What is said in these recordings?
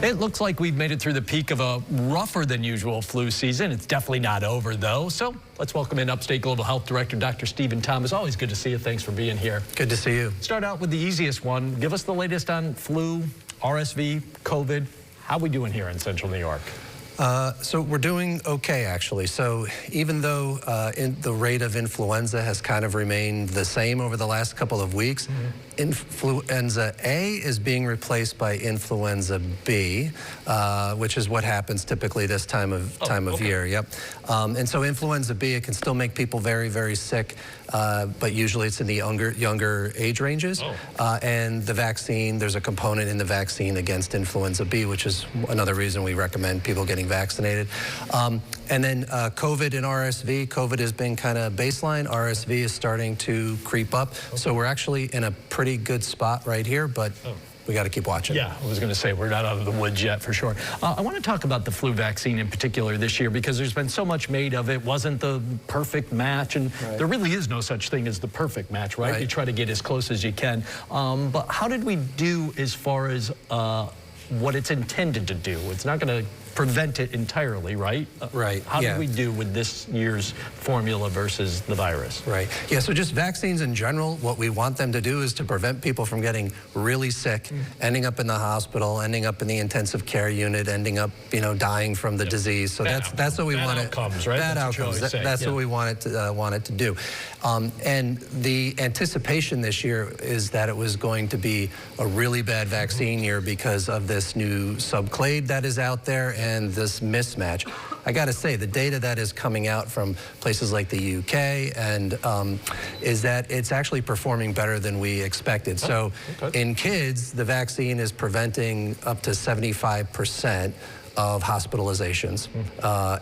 It looks like we've made it through the peak of a rougher than usual flu season. It's definitely not over, though. So let's welcome in Upstate Global Health Director, Dr. Stephen Thomas. Always good to see you. Thanks for being here. Good to see you. Start out with the easiest one. Give us the latest on flu, RSV, COVID. How are we doing here in Central New York? So we're doing okay, actually. So even though the rate of influenza has kind of remained the same over the last couple of weeks, influenza A is being replaced by influenza B, which is what happens typically this time of year. Yep. And so influenza B, it can still make people very, very sick, but usually it's in the younger age ranges. And the vaccine, there's a component in the vaccine against influenza B, which is another reason we recommend people getting vaccinated. And then COVID and RSV, COVID has been kind of baseline. RSV is starting to creep up. So we're actually in a pretty good spot right here, but we got to keep watching. Yeah, I was going to say, we're not out of the woods yet, for sure. I want to talk about the flu vaccine in particular this year, because there's been so much made of it. Wasn't the perfect match, and there really is no such thing as the perfect match, right? You try to get as close as you can. But how did we do as far as what it's intended to do? It's not going to prevent it entirely, right? How did we do with this year's formula versus the virus? Yeah, so just vaccines in general, what we want them to do is to prevent people from getting really sick, ending up in the hospital, ending up in the intensive care unit, ending up, dying from the disease. So that's what we want it. Outcomes, right? Bad outcomes. That's what we want it to do. And the anticipation this year is that it was going to be a really bad vaccine year because of this new subclade that is out there and this mismatch. I got to say, the data that is coming out from places like the UK and is that it's actually performing better than we expected. So in kids, the vaccine is preventing up to 75% of hospitalizations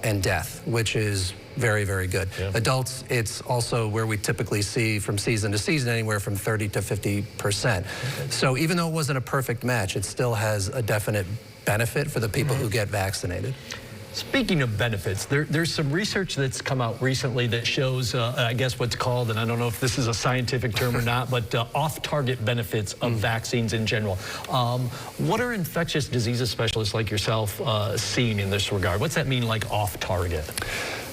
and death, which is very, very good. Adults, it's also where we typically see from season to season anywhere from 30 to 50%. So even though it wasn't a perfect match, it still has a definite benefit for the people who get vaccinated. Speaking of benefits, there's some research that's come out recently that shows, I guess what's called, and I don't know if this is a scientific term or not, but off-target benefits of vaccines in general. What are infectious diseases specialists like yourself seeing in this regard? What's that mean, like off-target?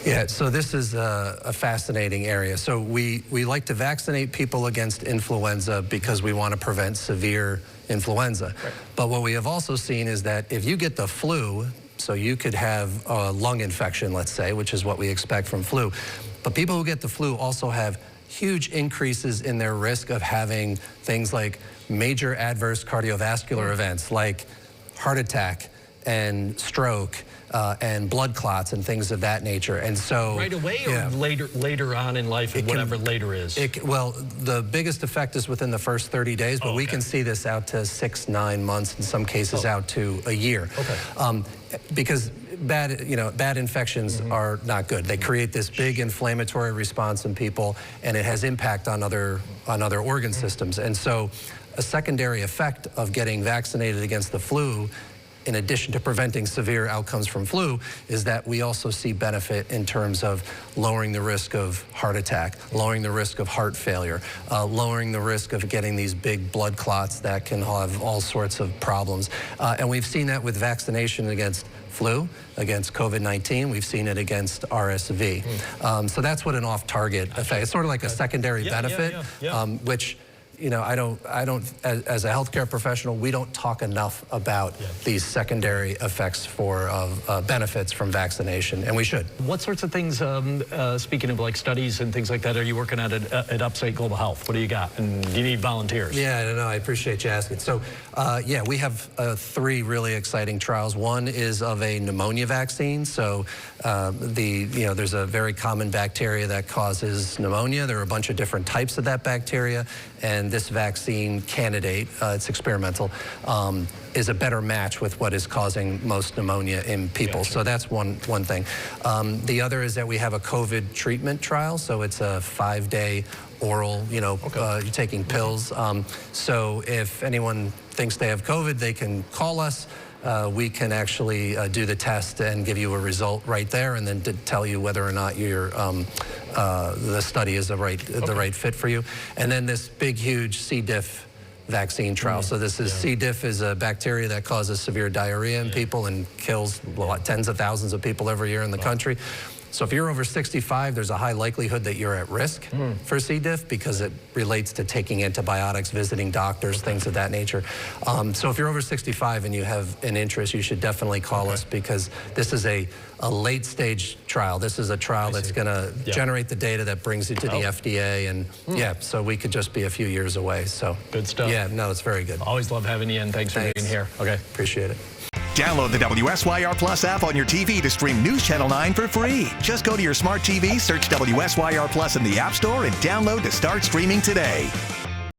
Yeah, so this is a fascinating area. So we like to vaccinate people against influenza because we want to prevent severe influenza. But what we have also seen is that if you get the flu, so you could have a lung infection, let's say, which is what we expect from flu. But people who get the flu also have huge increases in their risk of having things like major adverse cardiovascular events like heart attack and stroke and blood clots and things of that nature. And so right away or later on in life, whatever later is? Well, the biggest effect is within the first 30 days, but we can see this out to 6-9 months, in some cases out to a year. Because bad infections are not good. They create this big inflammatory response in people, and it has impact on other organ systems. And so a secondary effect of getting vaccinated against the flu, in addition to preventing severe outcomes from flu, is that we also see benefit in terms of lowering the risk of heart attack, lowering the risk of heart failure, lowering the risk of getting these big blood clots that can have all sorts of problems. And we've seen that with vaccination against flu, against COVID-19. We've seen it against RSV. So that's what an off-target effect. It's sort of like a secondary benefit, which I don't, as a healthcare professional, we don't talk enough about these secondary effects for benefits from vaccination, and we should. What sorts of things, speaking of like studies and things like that, are you working at Upstate Global Health? What do you got? And do you need volunteers? Yeah, no, I appreciate you asking. So, yeah, we have 3 really exciting trials. One is of a pneumonia vaccine. So, there's a very common bacteria that causes pneumonia. There are a bunch of different types of that bacteria, and this vaccine candidate, it's experimental, is a better match with what is causing most pneumonia in people. So that's one thing. The other is that we have a COVID treatment trial. So it's a 5-day oral, you're taking pills. So if anyone thinks they have COVID, they can call us. We can actually do the test and give you a result right there, and then to tell you whether or not you're the study is the right fit for you. And then this big, huge C. diff vaccine trial. So this is C. diff is a bacteria that causes severe diarrhea in people and kills tens of thousands of people every year in the country. So if you're over 65, there's a high likelihood that you're at risk for C. diff because it relates to taking antibiotics, visiting doctors, things of that nature. So if you're over 65 and you have an interest, you should definitely call us because this is a late stage trial. This is a trial that's going to generate the data that brings you to the FDA. And so we could just be a few years away. So good stuff. Yeah, no, it's very good. Always love having you in. Thanks for being here. Okay. Appreciate it. Download the WSYR Plus app on your TV to stream News Channel 9 for free. Just go to your smart TV, search WSYR Plus in the App Store, and download to start streaming today.